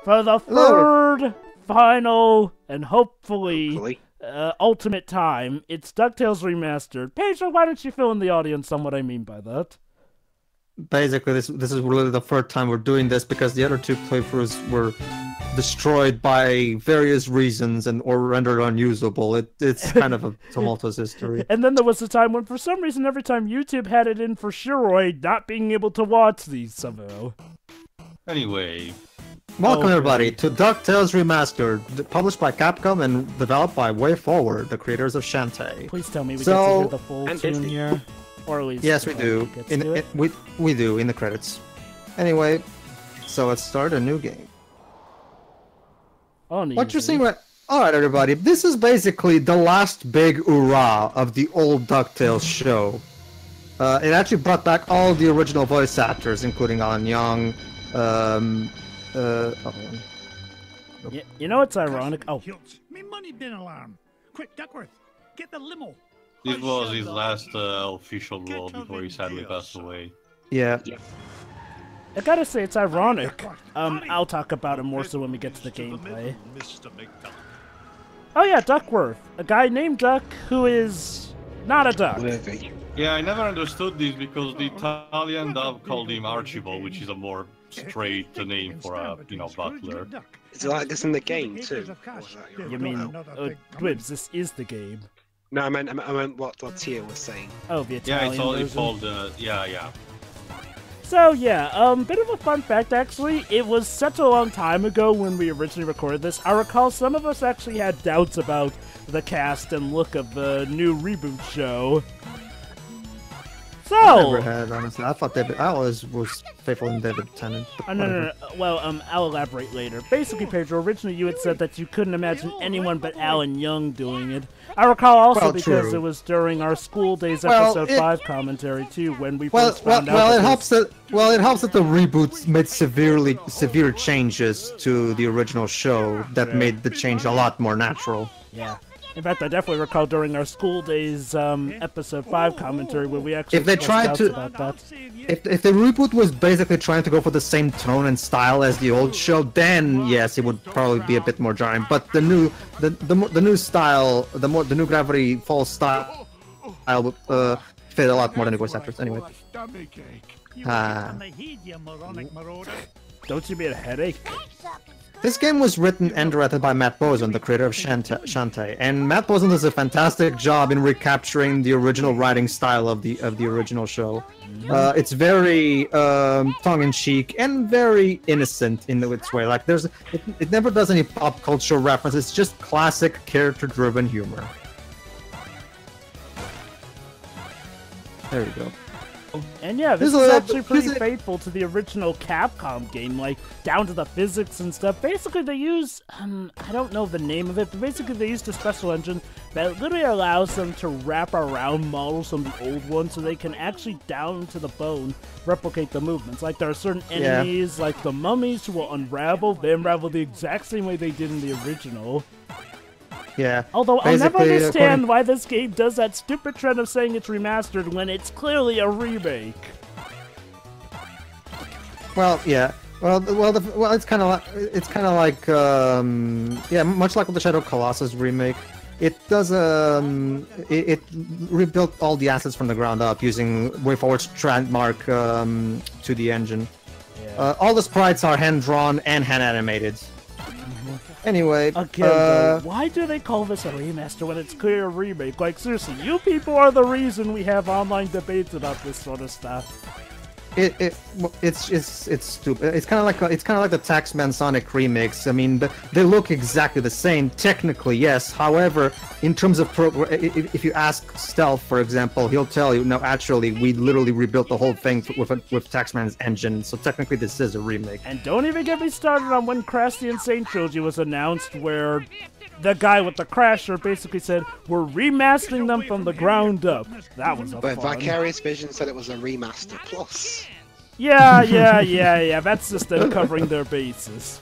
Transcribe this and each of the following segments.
For the third, final, and hopefully ultimate time, it's Ducktales Remastered. Pedro, why don't you fill in the audience on what I mean by that? Basically, this is really the third time we're doing this because the other two playthroughs were destroyed by various reasons or rendered unusable. It's kind of a tumultuous history. And then there was a time when, for some reason, every time YouTube had it in for Shiroid, not being able to watch these somehow. Anyway. Welcome everybody to Ducktales Remastered, published by Capcom and developed by WayForward, the creators of Shantae. Please tell me we get to hear the full tune here. Or at least yes, we do. We do in the credits. Anyway, so let's start a new game. What you're seeing right... Alright everybody, this is basically the last big hurrah of the old DuckTales show. It actually brought back all the original voice actors, including Alan Young, you know what's ironic? Oh. Me money bin alarm. Quick, Duckworth, get the limo. This was his last official role before he sadly passed away. Yeah. I gotta say, it's ironic. I'll talk about it more so when we get to the gameplay. Oh yeah, Duckworth. A guy named Duck who is not a duck. Yeah, I never understood this because the Italian dub called him Archibald, which is a more straight name for a, butler. Is it like this in the game too? You mean, Dwibs, this is the game. No, I meant what Tia was saying. Oh, the Italian version. It's called, yeah. So yeah, bit of a fun fact actually, it was such a long time ago when we originally recorded this, I recall some of us actually had doubts about the cast and look of the new reboot show. So... I never had, honestly. I thought I always was faithful in David Tennant. No. Well, I'll elaborate later. Basically, Pedro, originally you had said that you couldn't imagine anyone but Alan Young doing it. I recall also because it was during our School Days episode 5 commentary too, when we first found out. It helps that the reboots made severe changes to the original show that made the change a lot more natural. Yeah. In fact, I definitely recall during our School Days episode 5 commentary where we actually about that. If the reboot was basically trying to go for the same tone and style as the old show, then yes, it would probably be a bit more jarring. But the new style, the new Gravity Falls style, would fit a lot more than the voice actors. Anyway. Don't you mean a headache? This game was written and directed by Matt Boson, the creator of Shantae, and Matt Boson does a fantastic job in recapturing the original writing style of the original show. It's very tongue-in-cheek and very innocent in its way. Like it never does any pop culture reference. It's just classic character-driven humor. There you go. And yeah, this is actually pretty faithful to the original Capcom game, like, down to the physics and stuff. Basically, they use, I don't know the name of it, but basically they used a special engine that literally allows them to wrap around models from the old one so they can actually, down to the bone, replicate the movements. Like, there are certain enemies, like the mummies, who will unravel. They unravel the exact same way they did in the original. Yeah. Although I'll never understand why this game does that stupid trend of saying it's remastered when it's clearly a remake. Well, yeah. Well, it's kind of like much like with the Shadow Colossus remake. It does it rebuilt all the assets from the ground up using WayForward's trademark 2D engine. Yeah. All the sprites are hand drawn and hand animated. Anyway, again, why do they call this a remaster when it's clear a remake? Like, seriously, you people are the reason we have online debates about this sort of stuff. It's stupid. It's kind of like the Taxman Sonic remakes. I mean, they look exactly the same technically, yes. However, in terms of if you ask Stealth, for example, he'll tell you, no, actually, we literally rebuilt the whole thing with Taxman's engine. So technically, this is a remake. And don't even get me started on when Crash the Insane Trilogy was announced, where the guy with the Crasher basically said, we're remastering them from the ground up. That was a fun. But Vicarious Vision said it was a remaster plus. Yeah. That's just them covering their bases.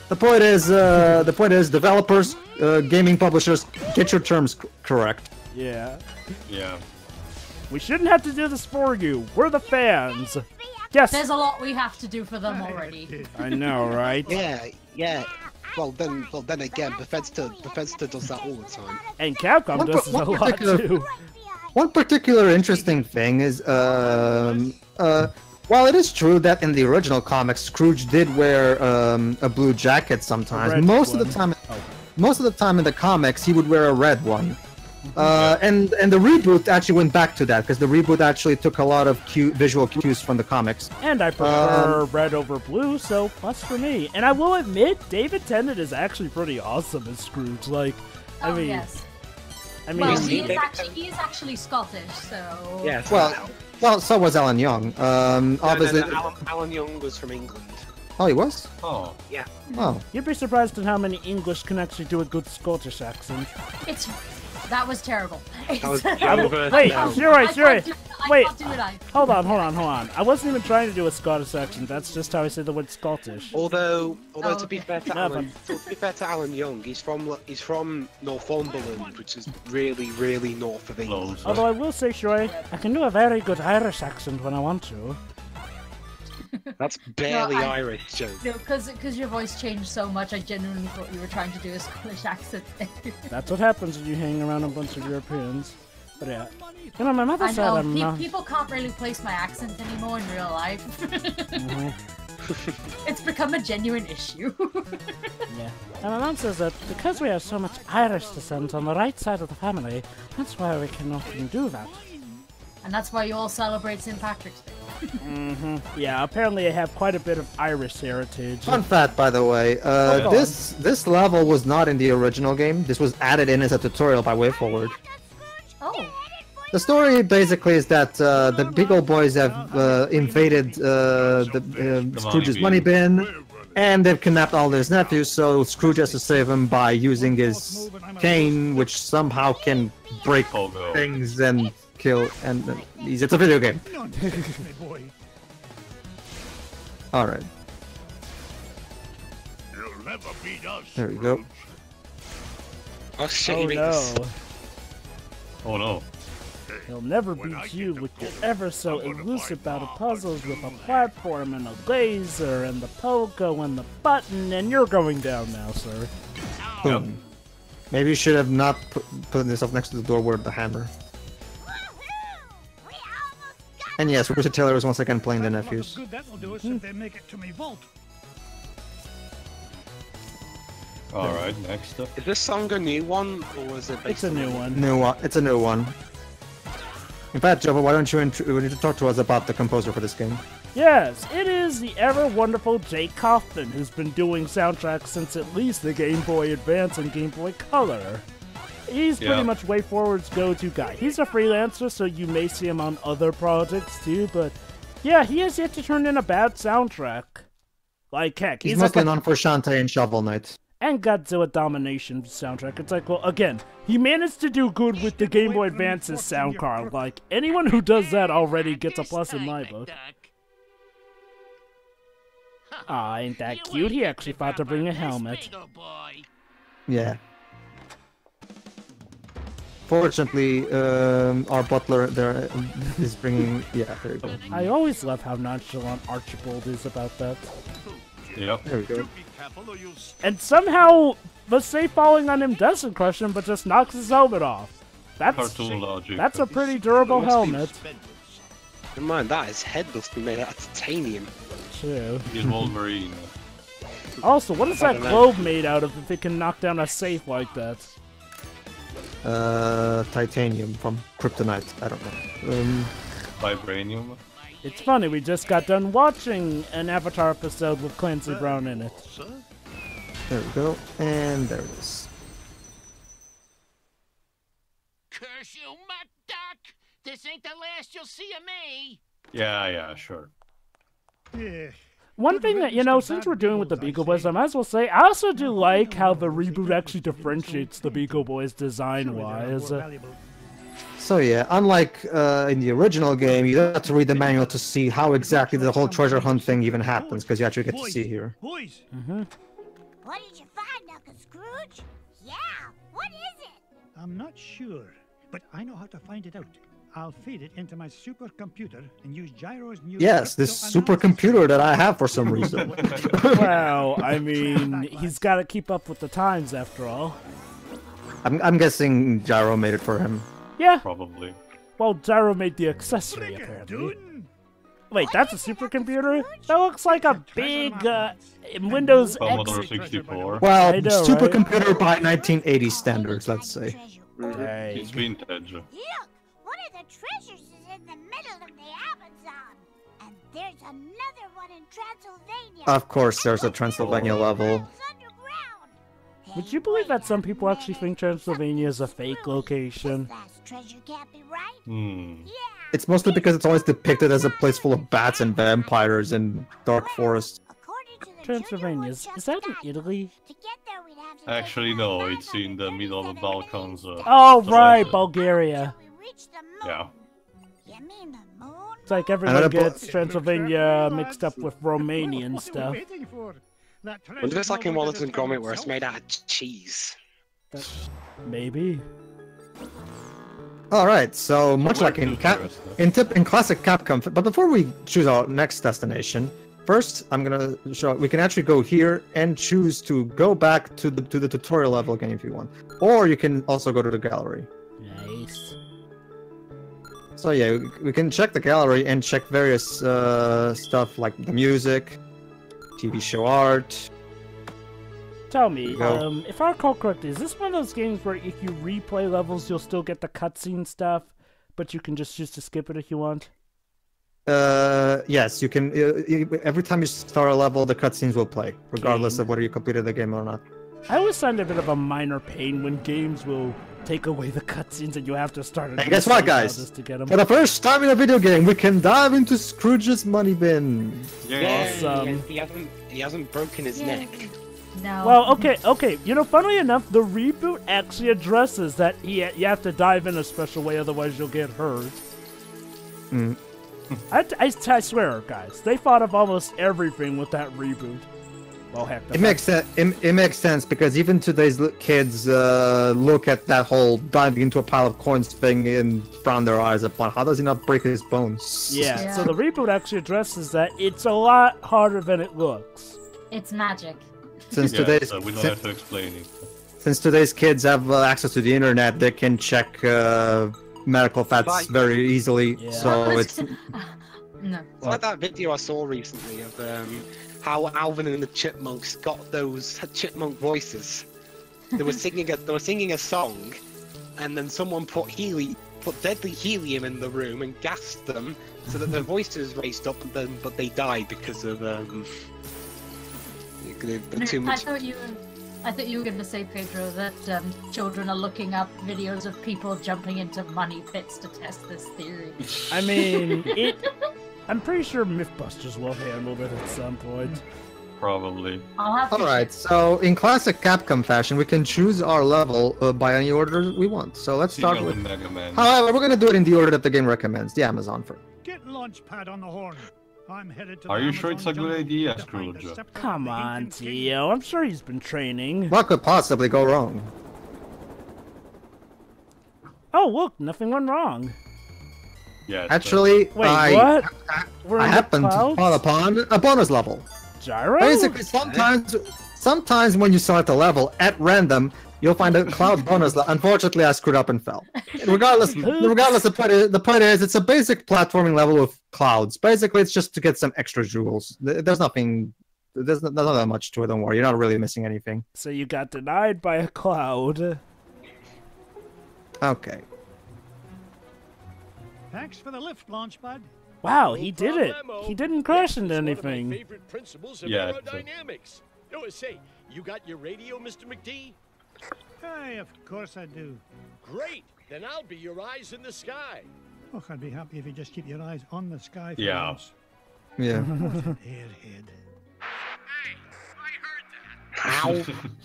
The point is, developers, gaming publishers, get your terms correct. Yeah. Yeah. We shouldn't have to do this for you. We're the fans. Yes. There's a lot we have to do for them already. I know, right? Yeah, Yeah. Well then again, Bethesda does that all the time. And Capcom does it a lot too. One particular interesting thing is, while it is true that in the original comics, Scrooge did wear a blue jacket sometimes. Most of the time in the comics, he would wear a red one. And the reboot actually went back to that because the reboot actually took a lot of visual cues from the comics. And I prefer red over blue, so plus for me. And I will admit, David Tennant is actually pretty awesome as Scrooge. Like, I mean, yes. I mean, Well, he is actually Scottish, so. Yeah. Well, so was Alan Young. Obviously, no, Alan Young was from England. Oh, he was? Oh. Yeah. Oh. You'd be surprised at how many English can actually do a good Scottish accent. That was terrible. That was Wait, terrible. Yuri. Wait, can't do it, hold on. I wasn't even trying to do a Scottish accent. That's just how I say the word Scottish. Although to be fair to okay. Alan Young, he's from Northumberland, which is really, really north of England. Although I will say, Shuri, I can do a very good Irish accent when I want to. That's barely Irish, Joe. No, because your voice changed so much, I genuinely thought you were trying to do a Scottish accent. That's what happens when you hang around a bunch of Europeans. But yeah, you know, my mother said I'm not... People can't really place my accent anymore in real life. It's become a genuine issue. Yeah. And my mom says that because we have so much Irish descent on the right side of the family, that's why we can often do that. And that's why you all celebrate St. Patrick's Day. Yeah, apparently I have quite a bit of Irish heritage. Fun fact, by the way, this level was not in the original game. This was added in as a tutorial by WayForward. Oh. The story basically is that the big old boys have invaded Scrooge's money bin, and they've kidnapped all his nephews, so Scrooge has to save him by using his cane, which somehow can break things and kill, and it's a video game. Alright. There we go. Oh shit, Oh no. Oh no. He'll never beat you with your ever so elusive battle puzzles with a platform and a laser and the pogo and the button, and you're going down now, sir. Boom. Maybe you should have not put yourself next to the door with the hammer. And yes, Richard Taylor is once again playing the nephews. Good that'll do us if they make it to me vault. Alright, next up. Is this song a new one, or was it? It's a new one. It's a new one. In fact, Jova, why don't you talk to us about the composer for this game? Yes, it is the ever wonderful Jake Kaufman, who's been doing soundtracks since at least the Game Boy Advance and Game Boy Color. He's pretty much WayForward's go-to guy. He's a freelancer, so you may see him on other projects too, but yeah, he has yet to turn in a bad soundtrack. Like heck, he's mostly known for Shantae and Shovel Knight. And Godzilla Domination soundtrack. It's like, well, again, he managed to do good with the Game Boy Advance's sound card. Like, anyone who does that already gets a plus in my book. Aw, ain't that cute? He actually thought to bring a helmet. Yeah. Fortunately, our butler there is bringing... Yeah, there we go. I always love how nonchalant Archibald is about that. Yep. There we go. And somehow, let's say falling on him doesn't crush him, but just knocks his helmet off. Cartoon logic. That's a pretty durable helmet. Never mind that, his head must be made out of titanium. True. He's Wolverine. Also, what is that globe made out of if it can knock down a safe like that? Titanium from Kryptonite. I don't know. Vibranium. It's funny, we just got done watching an Avatar episode with Clancy Brown in it. There we go, and there it is. Curse you, Mutt Duck! This ain't the last you'll see of me! Yeah, sure. Yeah. One thing that, you know, since we're doing with the Beagle Boys, I might as well say, I also do like how the reboot actually differentiates the Beagle Boys design-wise. So yeah, unlike in the original game, you have to read the manual to see how exactly the whole treasure hunt thing even happens, because you actually get to see here. Boys. What did you find, Uncle Scrooge? Yeah, what is it? I'm not sure, but I know how to find it out. I'll feed it into my supercomputer and use Gyro's new. Yes, this supercomputer that I have for some reason. Well, I mean, he's got to keep up with the times after all. I'm guessing Gyro made it for him. Yeah. Probably. Well, Gyro made the accessory, apparently. Wait, that's a supercomputer? That looks like a big Windows Commodore X. 64. Well, I know, supercomputer by 1980 standards, let's say. Hey. It's vintage. Look, one of the treasures is in the middle of the Amazon. And there's another one in Transylvania. Of course, there's a Transylvania level. Would you believe that some people actually think Transylvania is a fake location? It's mostly because it's always depicted as a place full of bats and vampires and dark forests. Transylvania, is that in Italy? Actually, no, it's in the middle of the Balkans. Oh, right, Bulgaria. Yeah. It's like everyone gets Transylvania mixed up with Romanian stuff. Wonder if it's like in Wallace and Gromit where it's made out of cheese. Maybe. Alright, so much like in classic Capcom, but before we choose our next destination, first I'm gonna show we can actually go here and choose to go back to the tutorial level again if you want. Or you can also go to the gallery. Nice. So yeah, we can check the gallery and check various stuff like the music, TV show art. Tell me, if I recall correctly, is this one of those games where if you replay levels, you'll still get the cutscene stuff, but you can just choose to skip it if you want? Yes, you can. Every time you start a level, the cutscenes will play, regardless of whether you completed the game or not. I always find it a bit of a minor pain when games will take away the cutscenes and you have to start. And guess what, guys? For the first time in a video game, we can dive into Scrooge's money bin. Yeah, Awesome. He hasn't broken his neck. No. Well, okay. You know, funnily enough, the reboot actually addresses that you have to dive in a special way, otherwise you'll get hurt. I swear, guys, they thought of almost everything with that reboot. Well, heck, it makes sense. It makes sense because even today's kids look at that whole diving into a pile of coins thing and frown their eyes upon. How does he not break his bones? Yeah. So the reboot actually addresses that. It's a lot harder than it looks. It's magic. Since we don't have to explain it. Since today's kids have access to the internet, they can check medical facts very easily. Yeah. So it's no. It's like that video I saw recently of how Alvin and the Chipmunks got those chipmunk voices. They were singing a song, and then someone put deadly helium in the room and gassed them so that their voices raised up, but they died because of too much. I thought you were going to say, Pedro, that children are looking up videos of people jumping into money pits to test this theory. I mean, I'm pretty sure Mythbusters will handle it at some point. Probably. Alright, so in classic Capcom fashion, we can choose our level by any order we want. So let's start with Mega Man. However, we're going to do it in the order that the game recommends, the Amazon first. Get Launchpad on the horn. I'm headed to Are you sure it's a good idea, Scrooge? Come on, Tio. I'm sure he's been training. What could possibly go wrong? Oh, look, nothing went wrong. Yeah. Actually, wait, I happened to clouds? fall upon a bonus level. Gyro? Basically, sometimes when you select a level at random, you'll find a cloud bonus. Unfortunately, I screwed up and fell. Regardless, the point is, it's a basic platforming level with clouds. Basically, it's just to get some extra jewels. There's not that much to it. Don't worry, you're not really missing anything. So you got denied by a cloud. Okay. Thanks for the lift, Launchpad. Wow, he did it. He didn't crash into anything. Favorite principles of Yeah. aerodynamics. Oh, say, you got your radio, Mr. McD? Aye, of course I do. Great. Then I'll be your eyes in the sky. Oh, I'd be happy if you just keep your eyes on the sky for Yeah. once. Yeah. What an airhead. Hey, I heard that. How?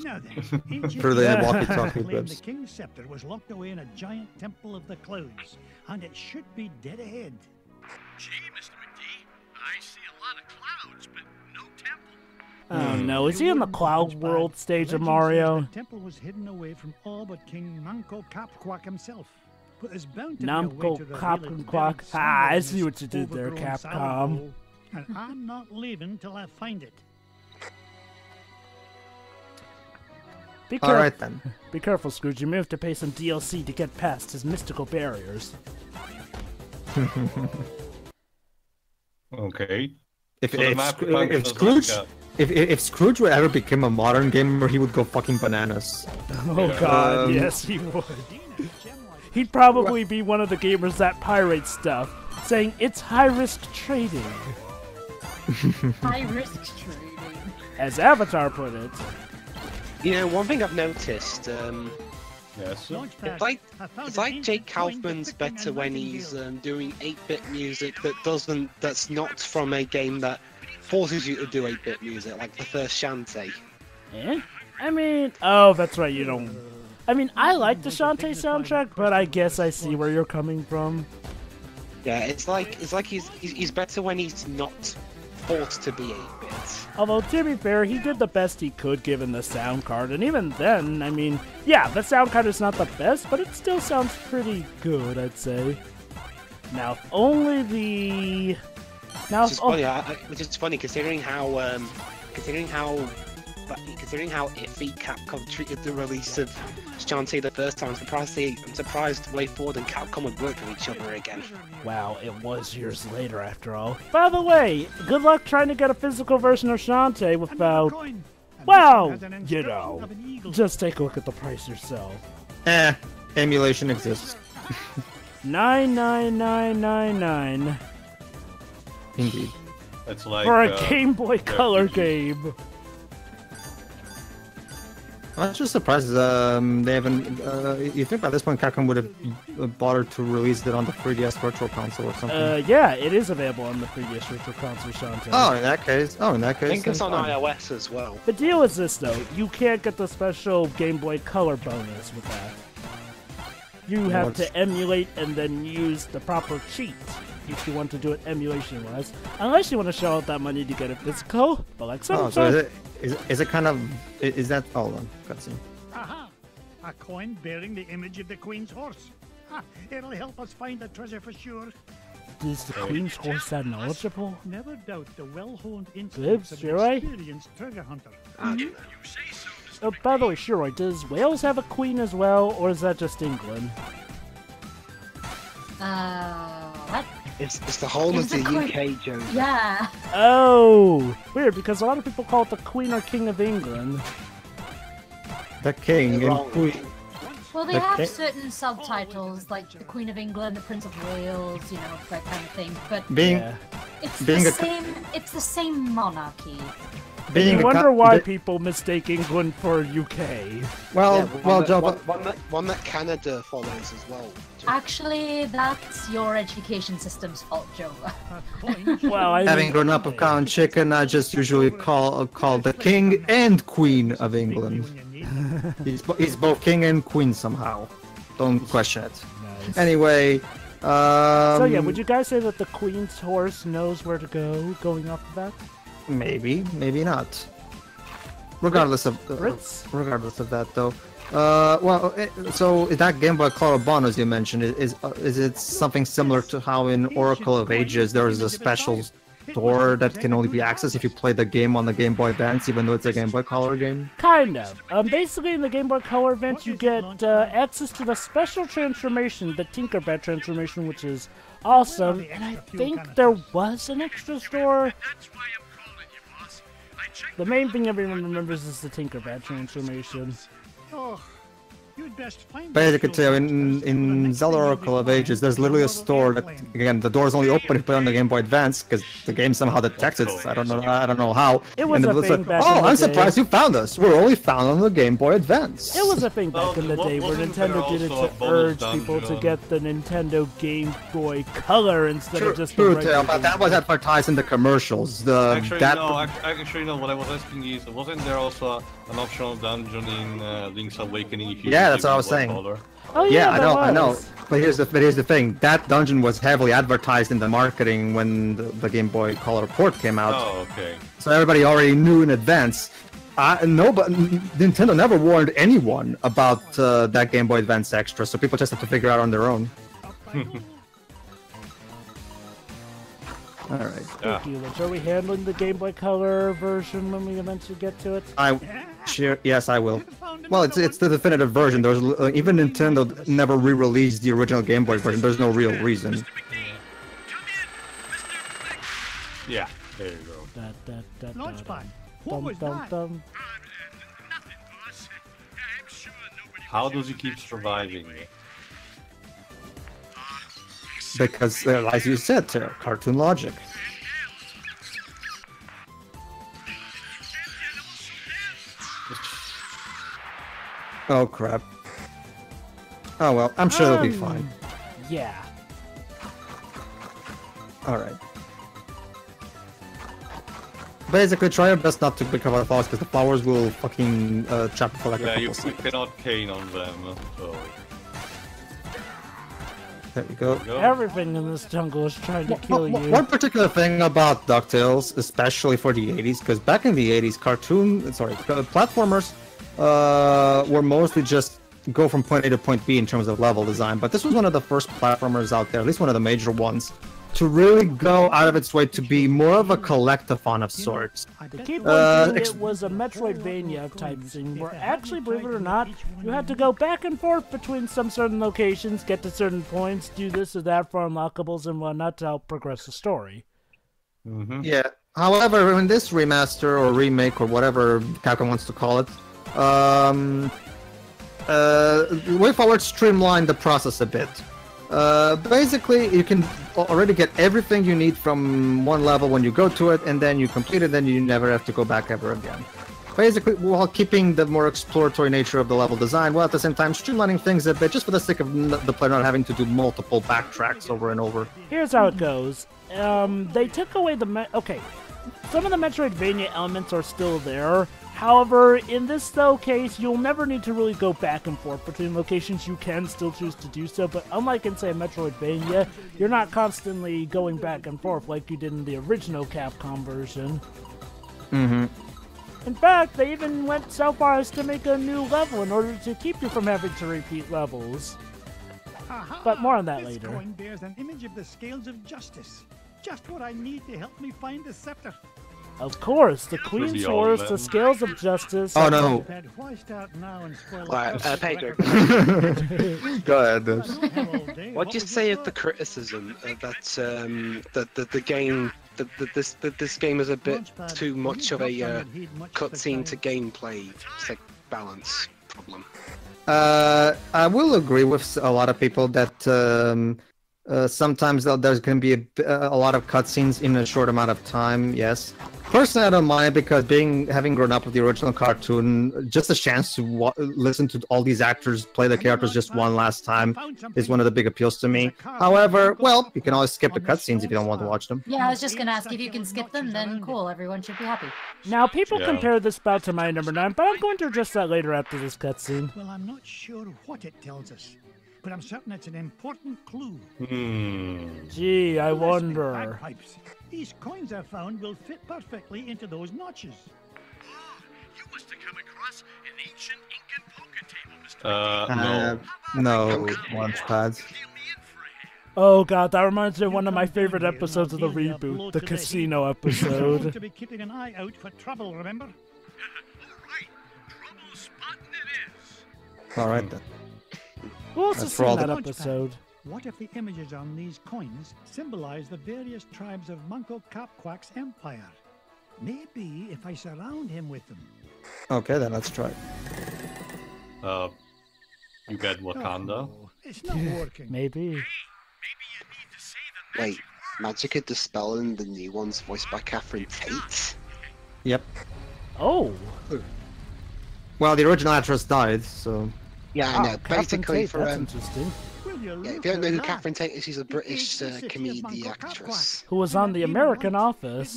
Now then, ancient For the Egypt walkie-talkie claimed the bits. king's scepter was locked away in a giant temple of the clouds, and it should be dead ahead. Gee, Mr. McD, I see a lot of clouds, but no temple. Oh no, is he in the Cloud World stage of Mario? The temple was hidden away from all but King Manco Capquack himself. But there's bound to be a way to Namco reveal it Capcom buried Quack. somewhere Ah, I in see this what you did there, overgrown salad Capcom. bowl, and I'm not leaving till I find it. Be All careful. right then. Be careful, Scrooge. You may have to pay some DLC to get past his mystical barriers. Okay. If, So the if, map Scroo- functions if Scrooge, like if Scrooge would ever become a modern gamer, he would go fucking bananas. Oh god, yes he would. He'd probably be one of the gamers that pirate stuff, saying it's high-risk trading, High risk trading. as Avatar put it. You know, one thing I've noticed, Yes. it's like Jake Kaufman's better when he's doing 8-bit music that's not from a game that forces you to do 8-bit music, like the first Shantae. Eh? I mean, oh, that's right, you don't... I mean, I like the Shantae soundtrack, but I guess I see where you're coming from. Yeah, it's like he's better when he's not forced to be 8-bit. Although, to be fair, he did the best he could given the sound card, and even then, I mean, yeah, the sound card is not the best, but it still sounds pretty good, I'd say. Now, if only the... Now, Which is funny considering how iffy Capcom treated the release of Shantae the first time. I'm surprised WayForward and Capcom would work with each other again. Wow, it was years later after all. By the way, good luck trying to get a physical version of Shantae without... Well, you know, just take a look at the price yourself. Emulation exists. $9.9999 Indeed. It's like for a Game Boy Color game. I'm just surprised they haven't. You think by this point Capcom would have bothered to release it on the 3DS Virtual Console or something? Yeah, it is available on the previous Virtual Console, Shantae. Oh, in that case. I think it's on then fine. iOS as well. The deal is this, though. You can't get the special Game Boy Color bonus with that. You have to emulate and then use the proper cheat if you want to do it emulation-wise. Unless you want to shell out that money to get it physical. But like some is it kind of... Is that... Hold on. Cutscene. Aha! A coin bearing the image of the Queen's horse. Ha! It'll help us find the treasure for sure. Is the Queen's horse that knowledgeable? Never doubt the well-honed Glibs, instincts of an Shiroi? experienced treasure hunter. Oh, by the way, Shiroi, does Wales have a queen as well, or is that just England? What? It's the whole of the UK, Joe. Yeah. Oh, weird, because a lot of people call it the Queen or King of England. The King and Queen. Well, they have certain subtitles, like the Queen of England, the Prince of Wales, you know, that kind of thing. But it's the same monarchy. You wonder why people mistake England for UK. Well, one that Canada follows as well. Actually, that's your education system's fault, Joe. Well, having grown up with cow and chicken, I just usually call the King and Queen of England. He's both King and Queen somehow. Don't question it. Nice. Anyway. So yeah, would you guys say that the Queen's horse knows where to go? Going off of that? Maybe, maybe not. Regardless of that, though. So that Game Boy Color bonus you mentioned is it something similar to how in Oracle of Ages there is a special store that can only be accessed if you play the game on the Game Boy Advance, even though it's a Game Boy Color game? Kind of. Basically, in the Game Boy Color Advance, you get access to the special transformation, the Tinkerbell transformation, which is awesome. And I think there was an extra store. The main thing everyone remembers is the Tinkerbell transformation. Oh, you'd best find Basically, in Zelda Oracle of Ages, there's literally a store that, again, the door's only open if you play on the Game Boy Advance, because the game somehow detects it. I don't know how. It was a thing back in the day. I'm surprised you found us. We're only found on the Game Boy Advance. It was a thing back in the day where Nintendo did it to urge people to get the Nintendo Game Boy Color instead of just the regular but that was advertised in the commercials. Actually, no. What I was asking is, wasn't there also an optional dungeon in Link's Awakening? If you that's what I was saying. Oh yeah, I know. But here's the thing. That dungeon was heavily advertised in the marketing when the Game Boy Color port came out. Oh, okay. So everybody already knew in advance. No, but Nintendo never warned anyone about that Game Boy Advance Extra, so people just have to figure it out on their own. All right. Thank you. Are we handling the Game Boy Color version when we eventually get to it? Yes, I will. Well, it's the definitive version. There's even Nintendo never re-released the original Game Boy version. There's no real reason. Yeah, there you go. Launchpad. What was that? Nothing, boss. I'm sure nobody. How does he keep surviving? Because, as you said, cartoon logic. Oh crap. Oh well, I'm sure it'll be fine. Yeah. Alright. Basically, try your best not to pick up the flowers, because the flowers will fucking trap you for like a couple you seconds. cannot cane on them, so... There we go. Everything in this jungle is trying to kill you. One particular thing about DuckTales, especially for the 80s, because back in the 80s, platformers were mostly just go from point A to point B in terms of level design, but this was one of the first platformers out there, at least one of the major ones, to really go out of its way to be more of a collectathon of sorts. They keep on saying it was a Metroidvania type thing, where actually, believe it or not, you had to go back and forth between some certain locations, get to certain points, do this or that for unlockables and whatnot to help progress the story. Yeah. However, in this remaster or remake or whatever Capcom wants to call it, WayForward streamlined the process a bit. Basically, you can already get everything you need from one level when you go to it, and then you complete it, then you never have to go back ever again. Basically, while keeping the more exploratory nature of the level design, while at the same time streamlining things a bit, just for the sake of the player not having to do multiple backtracks over and over. Here's how it goes. They took away the... Okay, some of the Metroidvania elements are still there. However, in this case, you'll never need to really go back and forth between locations. You can still choose to do so, but unlike in, say, Metroidvania, you're not constantly going back and forth like you did in the original Capcom version. In fact, they even went so far as to make a new level in order to keep you from having to repeat levels. But more on that later. This coin bears an image of the scales of justice. Just what I need to help me find the scepter. Of course, the Queen's Horse, the Scales of Justice... Oh no! Pedro. Go ahead. What do you say of the criticism that this game is a bit too much of a cutscene to gameplay balance problem? I will agree with a lot of people that sometimes there's going to be a lot of cutscenes in a short amount of time, yes. Personally, I don't mind, because having grown up with the original cartoon, just a chance to listen to all these actors play the characters just one last time is one of the big appeals to me. However, well, you can always skip the cutscenes if you don't want to watch them. Yeah, I was just going to ask if you can skip them, then cool, everyone should be happy. Now, people compare this bout to my number 9, but I'm going to address that later after this cutscene. Well, I'm not sure what it tells us, but I'm certain it's an important clue. Gee, I wonder. These coins I found will fit perfectly into those notches. You must have come across an ancient Incan poker table, Mr. No launch pads. Oh god, that reminds me of one of my favorite episodes of the reboot, the casino episode. To be keeping an eye out for trouble, remember? Alright, trouble spotting it is. Alright then. Who else has seen that episode? What if the images on these coins symbolize the various tribes of Manco Capquack's empire? Maybe if I surround him with them. Okay, then let's try. You get Wakanda? Oh, it's not working. Maybe. Wait, Magic of Dispelling, the new one's voiced by Catherine Tate? Yep. Oh! Well, the original actress died, so... Yeah, I know. Basically, for that's interesting. yeah, if you don't know who Catherine Tate is, she's a British comedian actress. Who was on The American Office.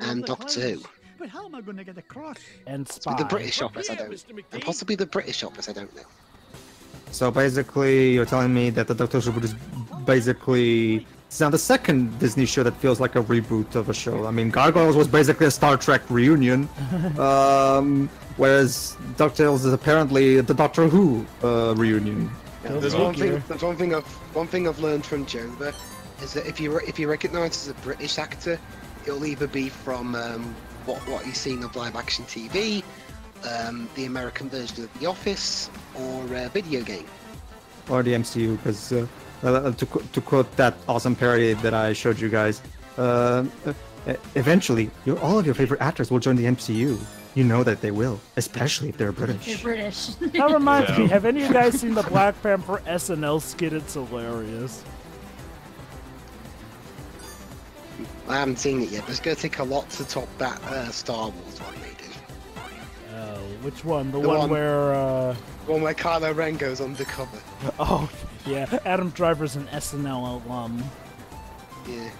And Doctor Who. But how am I going to get across? And Spy. The British Office, I don't. And possibly the British Office, I don't know. So basically, you're telling me that the Doctor Who is basically It's now the second Disney show that feels like a reboot of a show. I mean, Gargoyles was basically a Star Trek reunion, whereas DuckTales is apparently the Doctor Who reunion. Yeah, there's one thing I've learned from Jover is that if you recognise as a British actor, it'll either be from what you've seen of live action TV, the American version of The Office, or a video game. Or the MCU, because to quote that awesome parody that I showed you guys, eventually all of your favorite actors will join the MCU. You know that they will, especially if they're British. They're British. That reminds me, have any of you guys seen the Black Panther SNL skit? It's hilarious. I haven't seen it yet, but it's going to take a lot to top that Star Wars one they did. Oh, which one? The one where... one where Kylo Ren goes undercover. Oh, yeah. Adam Driver's an SNL alum. Yeah.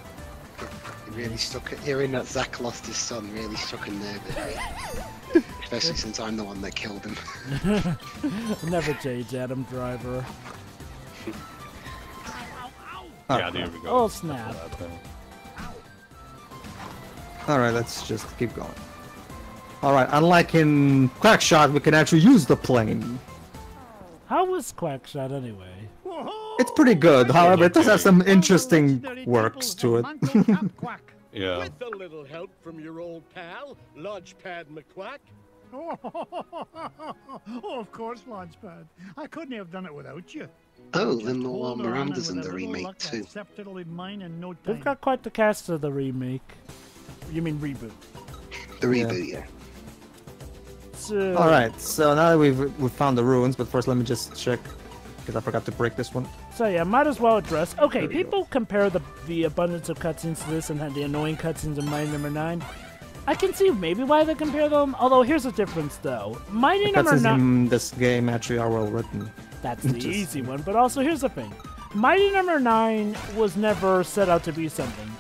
It really stuck. Hearing that Zack lost his son really struck a nerve with me. Especially since I'm the one that killed him. Never change, Adam Driver. Yeah, there we go. Oh, snap. Alright, let's just keep going. Alright, unlike in Quackshot, we can actually use the plane. How was Quackshot anyway? It's pretty good, however, it does have some interesting quirks to it. Yeah. With a little help from your old pal, Launchpad McQuack. Oh, of course, Launchpad. I couldn't have done it without you. Oh, then Lil Miranda's in the remake too. We've got quite the cast of the remake. You mean reboot? The reboot, yeah. So... Alright, so now that we've found the ruins, but first let me just check, because I forgot to break this one. So yeah, might as well address. Okay, people compare the abundance of cutscenes to this and the annoying cutscenes in Mighty No. 9. I can see maybe why they compare them, although here's the difference though. Mighty No. 9... in this game actually are well written. That's the easy one, but also here's the thing. Mighty No. 9 was never set out to be something.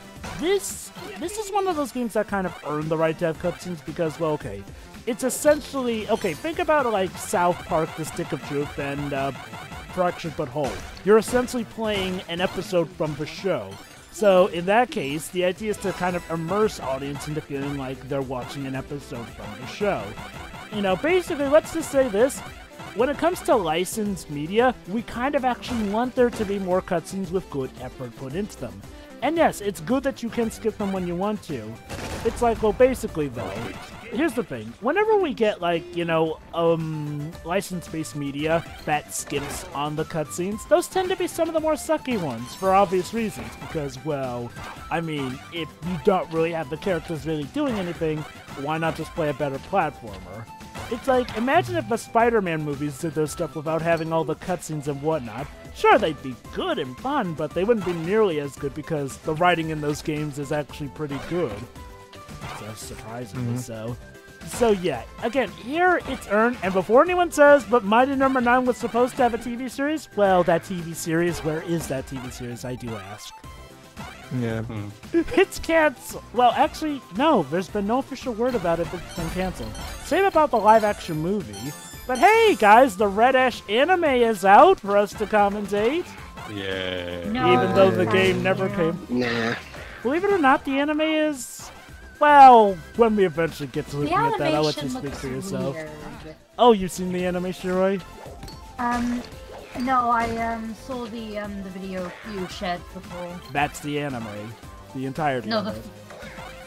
This is one of those games that kind of earned the right to have cutscenes because, well, okay, it's essentially, okay, think about it like South Park, The Stick of Truth, and Fractured But Whole. You're essentially playing an episode from the show. So in that case, the idea is to kind of immerse audience into feeling like they're watching an episode from the show. You know, basically, let's just say this. When it comes to licensed media, we kind of actually want there to be more cutscenes with good effort put into them. And yes, it's good that you can skip them when you want to. It's like, well, basically though, here's the thing. Whenever we get like, you know, license-based media that skips on the cutscenes, those tend to be some of the more sucky ones for obvious reasons. Because, well, I mean, if you don't really have the characters really doing anything, why not just play a better platformer? It's like, imagine if the Spider-Man movies did their stuff without having all the cutscenes and whatnot. Sure, they'd be good and fun, but they wouldn't be nearly as good because the writing in those games is actually pretty good. So, surprisingly so. So yeah, again, here it's earned, and before anyone says, but Mighty No. 9 was supposed to have a TV series, well, that TV series, where is that TV series, I do ask. Yeah. It's canceled. Well, actually, no, there's been no official word about it, but it's been canceled. Same about the live-action movie. But hey, guys, the Red Ash anime is out for us to commentate. Yeah. No. Even though the game never came. Nah. Believe it or not, the anime is... Well, when we eventually get to looking The at that, I'll let you animation speak looks for yourself. weird. Oh, you've seen the animation, Roy? No, I saw the video you shared before. That's the anime. The entirety No, of it.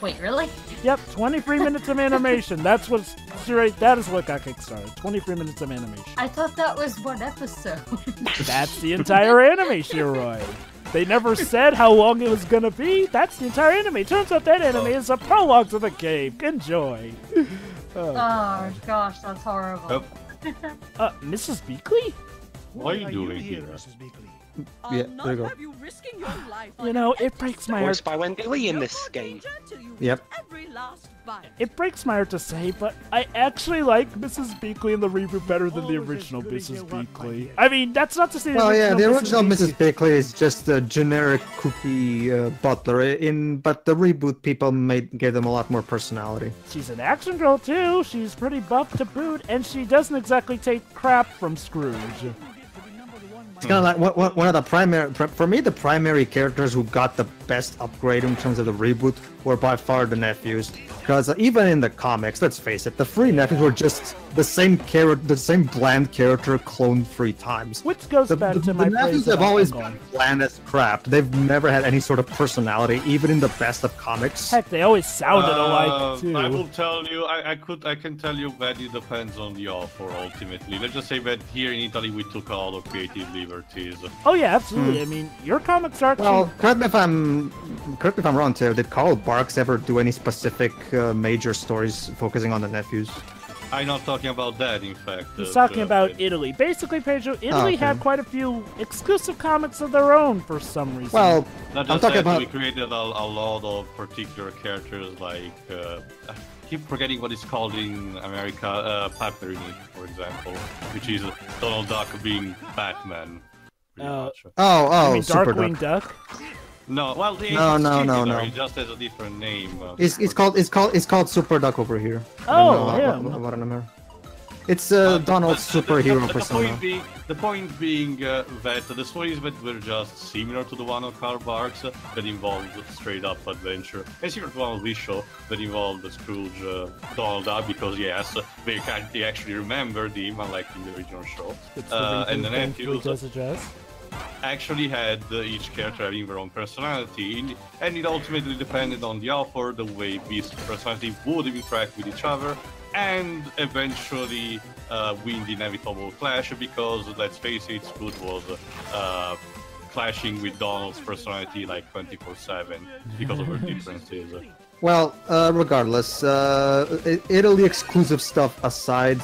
Wait, really? Yep, 23 minutes of animation. That is what got kickstarted. 23 minutes of animation. I thought that was one episode. That's the entire animation, Roy. They never said how long it was gonna be. That's the entire anime. Turns out that anime is a prologue to the game. Enjoy. Oh gosh, that's horrible. Mrs. Beakley? What are you doing here? Mrs. Beakley? Yeah, there you go. You know, it breaks my heart. Voiced by Wendy Lee in this game. Yep. It breaks my heart to say, but I actually like Mrs. Beakley in the reboot better than the original Mrs. Beakley. I mean, that's not to say. Well, yeah, the original Mrs. Beakley is just a generic kooky butler. But the reboot people gave them a lot more personality. She's an action girl too. She's pretty buff to boot, and she doesn't exactly take crap from Scrooge. It's kind of like one of the primary, for me, the primary characters who got the best upgrade in terms of the reboot were by far the nephews. Because even in the comics, let's face it, the three nephews were just the same bland character cloned 3 times. Which goes back to my The nephews have always been bland as crap. They've never had any sort of personality, even in the best of comics. Heck, they always sounded alike too. I will tell you, I can tell you that it depends on the author ultimately. Let's just say that here in Italy we took a lot of creative liberties. Oh yeah, absolutely. I mean, your comics are actually... Well, correct me if I'm wrong too. Did Carl Barks ever do any specific major stories focusing on the nephews? I'm not talking about that, in fact. He's talking about Italy. Basically, Pedro, Italy had quite a few exclusive comics of their own for some reason. Well, I'm talking about... We created a lot of particular characters, like... I keep forgetting what it's called in America. Paperini, for example, which is Donald Duck being Batman. You mean Super Darkwing Duck? No, well, no. It just has a different name. It's called Super Duck over here. Oh, yeah. What an American. It's Donald's superhero persona. The point being that the stories that were just similar to the one of Karl Barks that involved straight up adventure, and similar to one of this show that involved Scrooge, Donald Duck, because yes, they actually remembered him, unlike in the original show. And the nephews actually had each character having their own personality, and it ultimately depended on the author, the way these personalities would interact with each other, and eventually win the inevitable clash, because let's face it, Scrooge was clashing with Donald's personality like 24/7 because of her differences. Well, regardless, Italy exclusive stuff aside,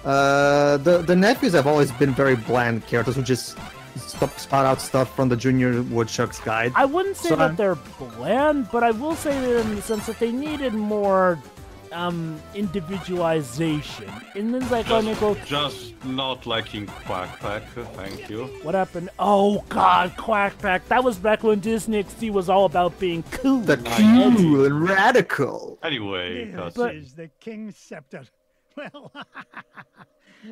the nephews have always been very bland characters who just spot out stuff from the Junior Woodchuck's guide. I wouldn't say that they're bland, but I will say that in the sense that they needed more individualization. And then like just not like in Quack Pack, thank you. What happened? Oh god, Quack Pack. That was back when Disney XD was all about being cool. The cool and radical. Anyway, this is the King's Scepter.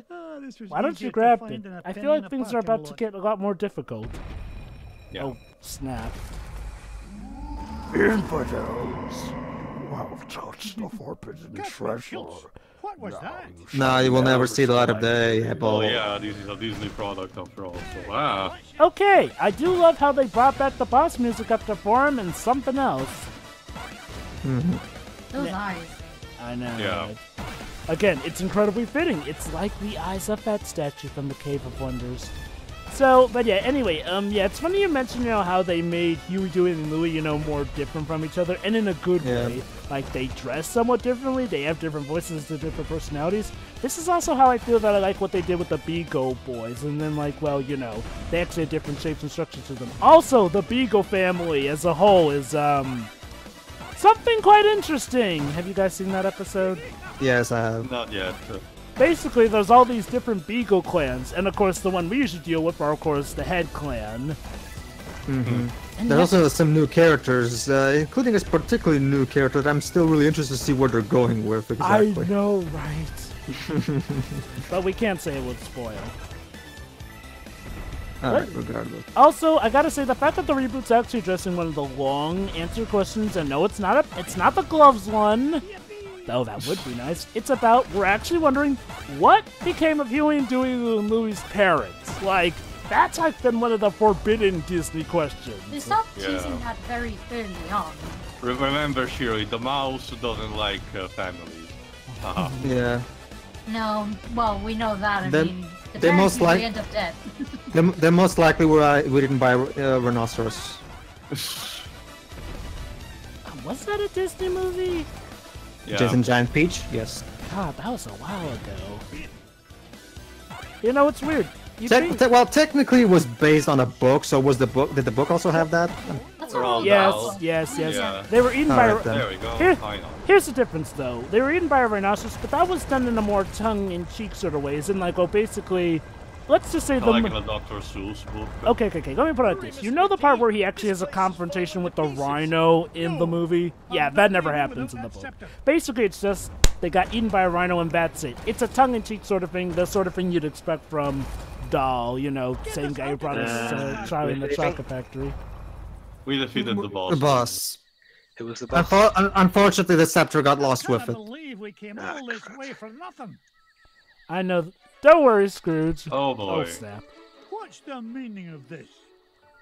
Well, this was why don't you grab it? I feel like things are about to get a lot more difficult. Yeah. Oh, snap. Infidels who have touched the forbidden treasure. What was that? No, you will never see the light of day. Oh yeah, this is a Disney product after all, so Okay, I do love how they brought back the boss music up to form and something else. Those eyes. I know. Yeah. Right? Again, it's incredibly fitting. It's like the eyes of that statue from the Cave of Wonders. So, but yeah, anyway, yeah, it's funny you mentioned, how they made Huey, Dewey, and Louie, more different from each other, and in a good way. Like, they dress somewhat differently, they have different voices to different personalities. This is also how I feel that I like what they did with the Beagle boys, and then, like, well, they actually had different shapes and structures to them. Also, the Beagle family as a whole is, something quite interesting. Have you guys seen that episode? Yes, I have. Not yet. Basically, there's all these different Beagle clans, and of course, the one we usually deal with are, of course, the Head Clan. There's also some new characters, including this particularly new character that I'm still really interested to see where they're going with exactly. I know, right? But we can't say it would spoil. Alright, regardless. Also, I gotta say, the fact that the reboot's actually addressing one of the long answer questions, and no, it's not the gloves one. Though that would be nice. It's about, we're actually wondering, what became of Huey and Dewey and Louie's parents? Like, that's like been one of the forbidden Disney questions. They stopped teasing that very early on. Remember, Shirley, the mouse doesn't like families. Yeah. No, well, we know that. I mean, the they parents most like end up dead. they most likely were written by rhinoceros. Was that a Disney movie? Yeah. Jason Giant Peach? Yes. God, that was a while ago. It's weird. Well, technically it was based on a book, so was the book? Did the book also have that? Yes. Yeah. They were eaten by. There we go. Here's the difference, though. They were eaten by a rhinoceros, but that was done in a more tongue-in-cheek sort of way. As in, like, basically, let's just say like in a Dr. Seuss book. Okay. Let me put it like this. You know the part where he actually has a confrontation with the rhino in the movie? Yeah, that never happens in the book. Basically, it's just they got eaten by a rhino and that's it. It's a tongue-in-cheek sort of thing, the sort of thing you'd expect from doll, you know, same guy who brought us Charlie in the Chocolate Factory. We defeated the boss. The boss. It was the boss. Unfortunately, the scepter got lost with I it. believe we came all this way for nothing. I know. Don't worry, Scrooge. Oh boy. Oh snap. What's the meaning of this?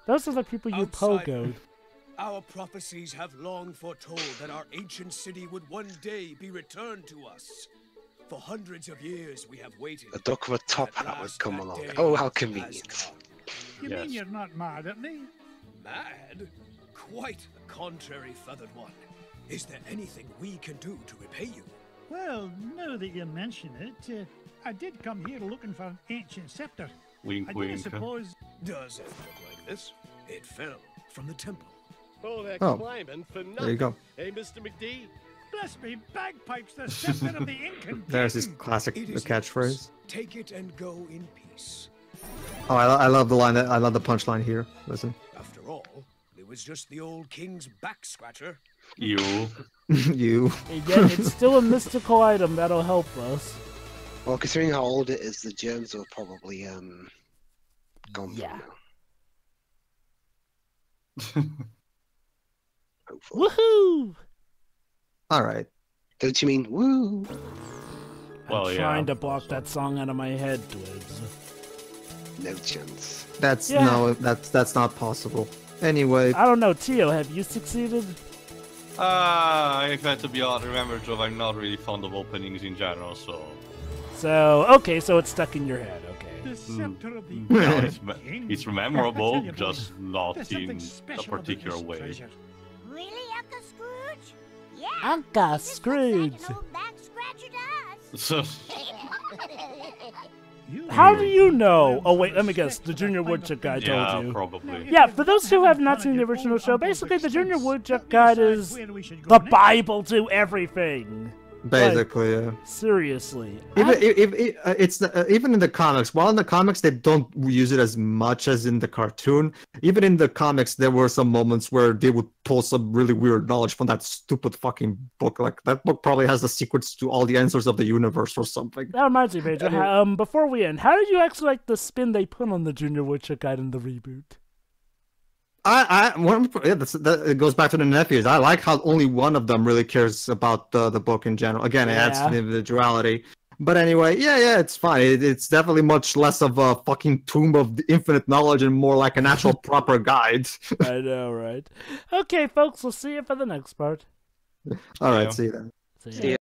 Those are the people you pogoed. Our prophecies have long foretold that our ancient city would one day be returned to us. For hundreds of years we have waited. A duck with a top hat would come along. Oh, how convenient. You mean you're not mad at me? Mad? Quite the contrary, feathered one. Is there anything we can do to repay you? Well, now that you mention it, I did come here looking for an ancient scepter. Wink, I wink. Does it look like this? It fell from the temple. Oh, they're Oh, climbing for nothing. there you go. Hey, Mr. McD. Bless me, bagpipes, the scepter of the Incan. There's his classic catchphrase. Take it and go in peace. Oh, I love the line. That I love the punchline here. Listen. After all, it was just the old king's back scratcher. You. You. And yet, it's still a mystical item that'll help us. Well, considering how old it is, the germs will probably gone Yeah. Hopefully. Woohoo! All right. Don't you mean woo? Well, I'm yeah. trying to block that song out of my head, Dwibs. No chance. That's Yeah. no. That's not possible. Anyway. I don't know, Tio, have you succeeded? If I had to be honest, remember, Joe, I'm not really fond of openings in general, so. So, okay, so it's stuck in your head, okay. The scepter of the No, King. it's memorable, I tell you, just boys, not there's in something a special about particular this way. treasure. Really, Uncle Scrooge? Yeah. Uncle This Scrooge. looks like an old back scratcher to us. So, How do you know? Oh wait, let me guess. The Junior Woodchuck Guide yeah, told you. probably. Yeah, for those who have not seen the original show, basically the Junior Woodchuck Guide is the Bible to everything. Basically, yeah. Seriously. Even in the comics. While in the comics they don't use it as much as in the cartoon. Even in the comics, there were some moments where they would pull some really weird knowledge from that stupid fucking book. Like that book probably has the secrets to all the answers of the universe or something. That reminds me, Pedro. Before we end, how did you actually like the spin they put on the Junior Woodchuck Guide in the reboot? It goes back to the nephews. I like how only one of them really cares about the book in general. Again, it adds to the individuality. But anyway, yeah, it's fine. It's definitely much less of a fucking tomb of infinite knowledge and more like an actual proper guide. I know, right? Okay, folks, we'll see you for the next part. All right, see you then. See ya.